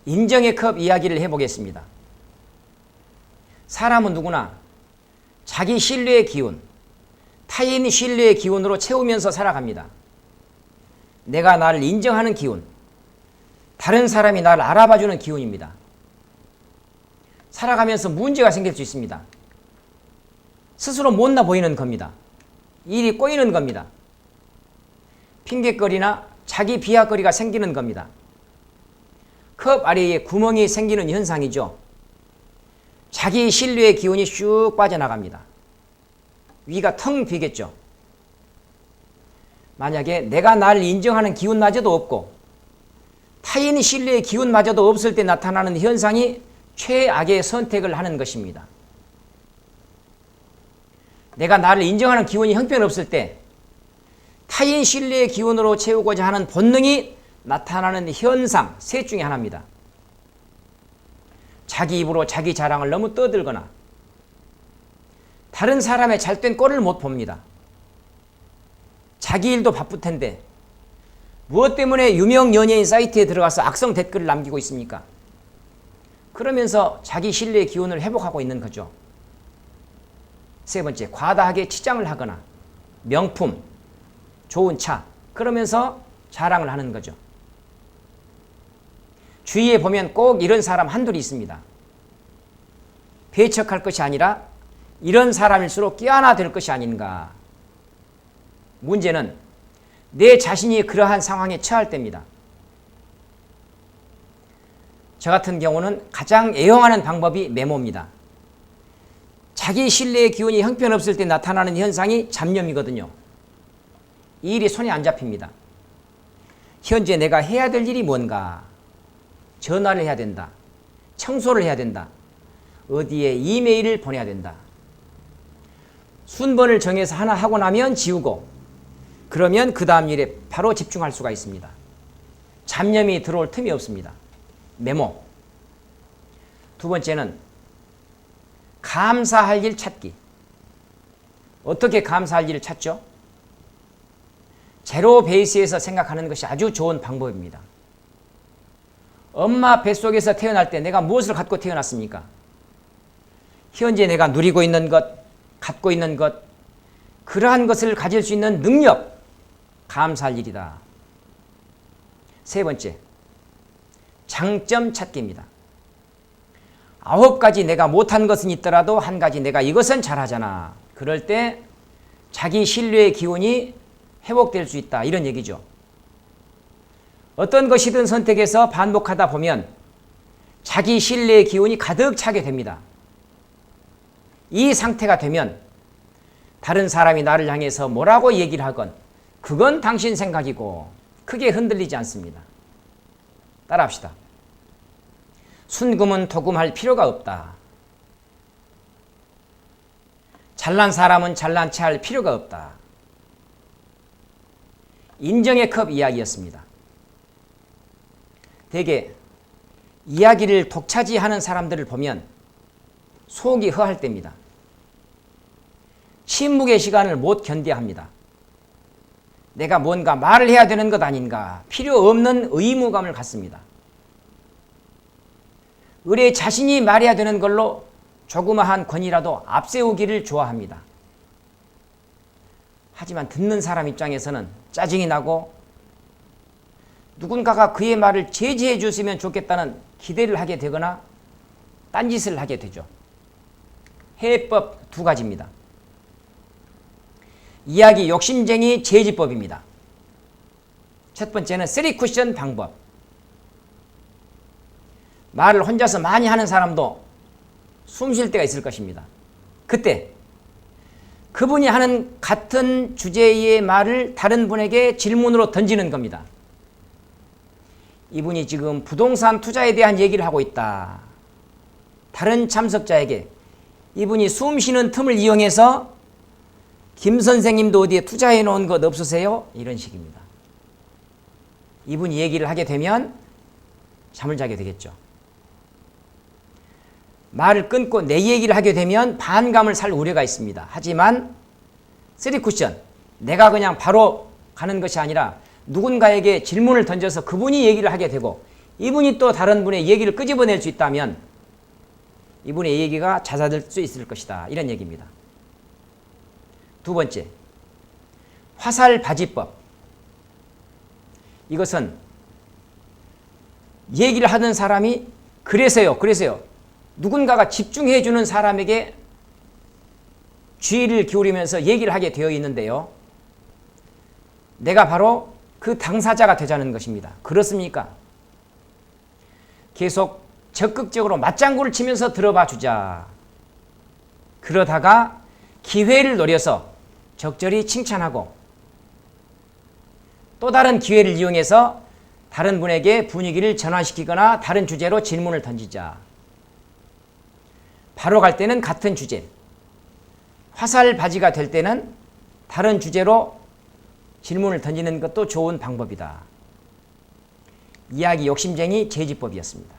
인정의 컵 이야기를 해보겠습니다. 사람은 누구나 자기 신뢰의 기운, 타인 신뢰의 기운으로 채우면서 살아갑니다. 내가 나를 인정하는 기운, 다른 사람이 나를 알아봐주는 기운입니다. 살아가면서 문제가 생길 수 있습니다. 스스로 못나 보이는 겁니다. 일이 꼬이는 겁니다. 핑계거리나 자기 비하거리가 생기는 겁니다. 컵 아래에 구멍이 생기는 현상이죠. 자기 신뢰의 기운이 슉 빠져나갑니다. 위가 텅 비겠죠. 만약에 내가 나를 인정하는 기운마저도 없고 타인 신뢰의 기운마저도 없을 때 나타나는 현상이 최악의 선택을 하는 것입니다. 내가 나를 인정하는 기운이 형편없을 때 타인 신뢰의 기운으로 채우고자 하는 본능이 나타나는 현상 셋 중에 하나입니다. 자기 입으로 자기 자랑을 너무 떠들거나 다른 사람의 잘된 꼴을 못 봅니다. 자기 일도 바쁠 텐데 무엇 때문에 유명 연예인 사이트에 들어가서 악성 댓글을 남기고 있습니까? 그러면서 자기 신뢰의 기운을 회복하고 있는 거죠. 세 번째, 과다하게 치장을 하거나 명품, 좋은 차, 그러면서 자랑을 하는 거죠. 주위에 보면 꼭 이런 사람 한둘이 있습니다. 배척할 것이 아니라 이런 사람일수록 끼어나될 것이 아닌가. 문제는 내 자신이 그러한 상황에 처할 때입니다. 저 같은 경우는 가장 애용하는 방법이 메모입니다. 자기 신뢰의 기운이 형편없을 때 나타나는 현상이 잡념이거든요. 이 일이 손에 안 잡힙니다. 현재 내가 해야 될 일이 뭔가? 전화를 해야 된다. 청소를 해야 된다. 어디에 이메일을 보내야 된다. 순번을 정해서 하나 하고 나면 지우고 그러면 그 다음 일에 바로 집중할 수가 있습니다. 잡념이 들어올 틈이 없습니다. 메모. 두 번째는 감사할 일 찾기. 어떻게 감사할 일을 찾죠? 제로 베이스에서 생각하는 것이 아주 좋은 방법입니다. 엄마 뱃속에서 태어날 때 내가 무엇을 갖고 태어났습니까? 현재 내가 누리고 있는 것, 갖고 있는 것, 그러한 것을 가질 수 있는 능력, 감사할 일이다. 세 번째, 장점 찾기입니다. 9가지 내가 못한 것은 있더라도 한 가지 내가 이것은 잘하잖아. 그럴 때 자기 신뢰의 기운이 회복될 수 있다. 이런 얘기죠. 어떤 것이든 선택해서 반복하다 보면 자기 신뢰의 기운이 가득 차게 됩니다. 이 상태가 되면 다른 사람이 나를 향해서 뭐라고 얘기를 하건 그건 당신 생각이고 크게 흔들리지 않습니다. 따라합시다. 순금은 도금할 필요가 없다. 잘난 사람은 잘난 체 할 필요가 없다. 인정의 컵 이야기였습니다. 대개 이야기를 독차지하는 사람들을 보면 속이 허할 때입니다. 침묵의 시간을 못 견뎌합니다. 내가 뭔가 말을 해야 되는 것 아닌가 필요 없는 의무감을 갖습니다. 의뢰 자신이 말해야 되는 걸로 조그마한 권위라도 앞세우기를 좋아합니다. 하지만 듣는 사람 입장에서는 짜증이 나고 누군가가 그의 말을 제지해 줬으면 좋겠다는 기대를 하게 되거나 딴짓을 하게 되죠. 해법 2가지입니다. 이야기 욕심쟁이 제지법입니다. 첫 번째는 3쿠션 방법. 말을 혼자서 많이 하는 사람도 숨 쉴 때가 있을 것입니다. 그때 그분이 하는 같은 주제의 말을 다른 분에게 질문으로 던지는 겁니다. 이분이 지금 부동산 투자에 대한 얘기를 하고 있다. 다른 참석자에게 이분이 숨 쉬는 틈을 이용해서 김 선생님도 어디에 투자해 놓은 것 없으세요? 이런 식입니다. 이분이 얘기를 하게 되면 잠을 자게 되겠죠. 말을 끊고 내 얘기를 하게 되면 반감을 살 우려가 있습니다. 하지만 3쿠션, 내가 그냥 바로 가는 것이 아니라 누군가에게 질문을 던져서 그분이 얘기를 하게 되고 이분이 또 다른 분의 얘기를 끄집어낼 수 있다면 이분의 얘기가 잦아들 수 있을 것이다. 이런 얘기입니다. 두 번째, 화살바지법. 이것은 얘기를 하는 사람이 그래서요. 누군가가 집중해 주는 사람에게 주의를 기울이면서 얘기를 하게 되어 있는데요. 내가 바로 그 당사자가 되자는 것입니다. 그렇습니까? 계속 적극적으로 맞장구를 치면서 들어봐 주자. 그러다가 기회를 노려서 적절히 칭찬하고 또 다른 기회를 이용해서 다른 분에게 분위기를 전환시키거나 다른 주제로 질문을 던지자. 바로 갈 때는 같은 주제, 화살바지가 될 때는 다른 주제로 질문을 던지는 것도 좋은 방법이다. 이야기 욕심쟁이 제지법이었습니다.